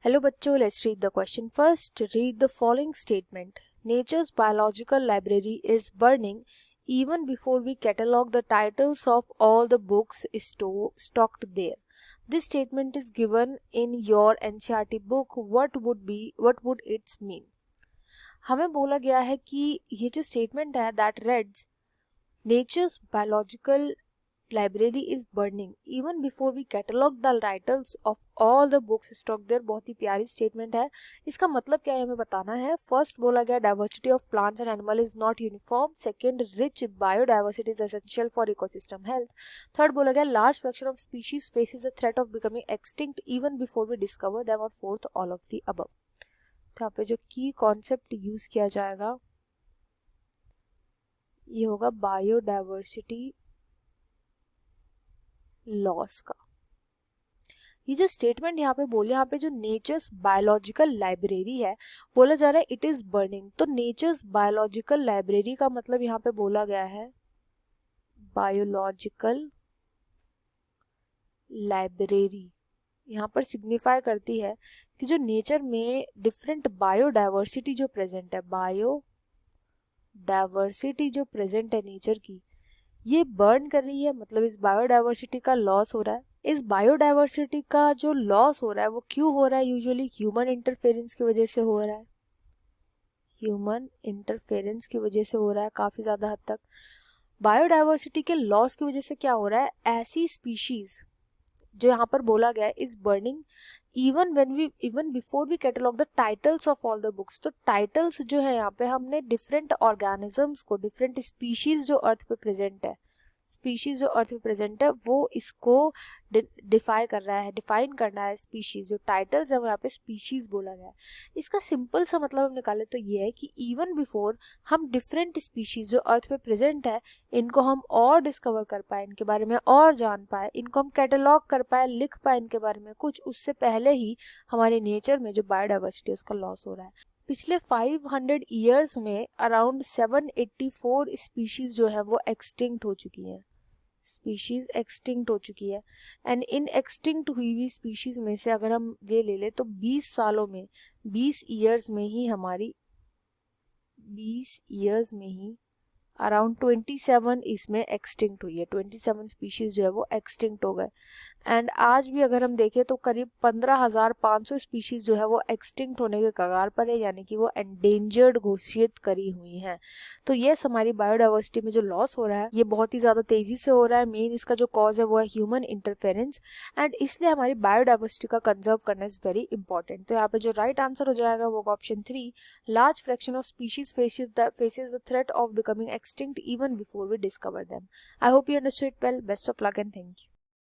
Hello बच्चों, let's read the question first. Read the following statement. Nature's biological library is burning even before we catalog the titles of all the books stocked there. This statement is given in your NCERT book. What would its mean? हमें बोला गया है कि ये जो statement है that reads Nature's biological library is burning even before we catalog the titles of all the books stocked there. बहुत ही प्यारी स्टेटमेंट है. इसका मतलब क्या है हमें बताना है. फर्स्ट बोला गया diversity of plants and animal is not uniform. Second, rich biodiversity is essential for ecosystem health. Third बोला गया large fraction of species faces the threat of becoming extinct even before we discover them. और fourth, all of the above. तो यहाँ पे जो की concept use किया जाएगा ये होगा बायोडाइवर्सिटी लॉस का. ये जो स्टेटमेंट यहाँ पे बोले, यहाँ पे जो नेचर्स बायोलॉजिकल लाइब्रेरी है बोला जा रहा है इट इज बर्निंग. तो नेचर्स बायोलॉजिकल लाइब्रेरी का मतलब यहाँ पे बोला गया है बायोलॉजिकल लाइब्रेरी यहाँ पर सिग्निफाई करती है कि जो नेचर में डिफरेंट बायोडाइवर्सिटी जो प्रेजेंट है, बायोडाइवर्सिटी जो प्रेजेंट है नेचर की, ये बर्न कर रही है. मतलब इस बायोडाइवर्सिटी का लॉस हो रहा है. इस बायोडाइवर्सिटी का जो लॉस हो रहा है वो क्यों हो रहा है? यूजुअली ह्यूमन इंटरफेरेंस की वजह से हो रहा है. ह्यूमन इंटरफेरेंस की वजह से हो रहा है काफी ज्यादा हद तक. बायोडाइवर्सिटी के लॉस की वजह से क्या हो रहा है? ऐसी स्पीशीज जो यहाँ पर बोला गया है is burning even before we catalogue the titles of all the books. तो टाइटल्स जो है यहाँ पे हमने डिफरेंट ऑर्गेनिजम्स को, डिफरेंट स्पीशीज जो अर्थ पे प्रेजेंट है, स्पीशीज जो अर्थ पे प्रेजेंट है वो इसको डिफाइन करना है. स्पीशीज जो टाइटल्स है वो यहाँ पे स्पीशीज बोला गया है. इसका सिंपल सा मतलब हम निकाले तो ये है कि इवन बिफोर हम डिफरेंट स्पीशीज जो अर्थ पे प्रेजेंट है इनको हम और डिस्कवर कर पाए, इनके बारे में और जान पाए, इनको हम कैटलॉग कर पाए, लिख पाए इनके बारे में कुछ, उससे पहले ही हमारे नेचर में जो बायोडाइवर्सिटी उसका लॉस हो रहा है. पिछले 500 ईयर्स में अराउंड 784 स्पीशीज जो है वो एक्सटिंक्ट हो चुकी हैं. स्पीशीज एक्सटिंक्ट हो चुकी है. एंड इन एक्सटिंक्ट हुई हुई स्पीशीज में से अगर हम ये ले ले तो 20 सालों में, 20 ईयर्स में ही हमारी 20 ईयर्स में ही अराउंड 27 इसमें एक्सटिंक्ट हुई है. 27 स्पीशीज जो है वो एक्सटिंक्ट हो गए. एंड आज भी अगर हम देखें तो करीब 15,500 स्पीशीज जो है वो एक्सटिंक्ट होने के कगार पर है, यानी कि वो एंडेंजर्ड घोषित करी हुई हैं. तो ये हमारी बायोडाइवर्सिटी में जो लॉस हो रहा है ये बहुत ही ज़्यादा तेज़ी से हो रहा है. मेन इसका जो कॉज है वो है ह्यूमन इंटरफेरेंस. एंड इसलिए हमारी बायोडाइवर्सिटी का कंजर्व करना इज़ वेरी इंपॉर्टेंट. तो यहाँ पे जो राइट आंसर हो जाएगा वो option 3, large fraction of species faces the threat of becoming extinct even before we discover them. I hope you understood well. Best of luck and thank you.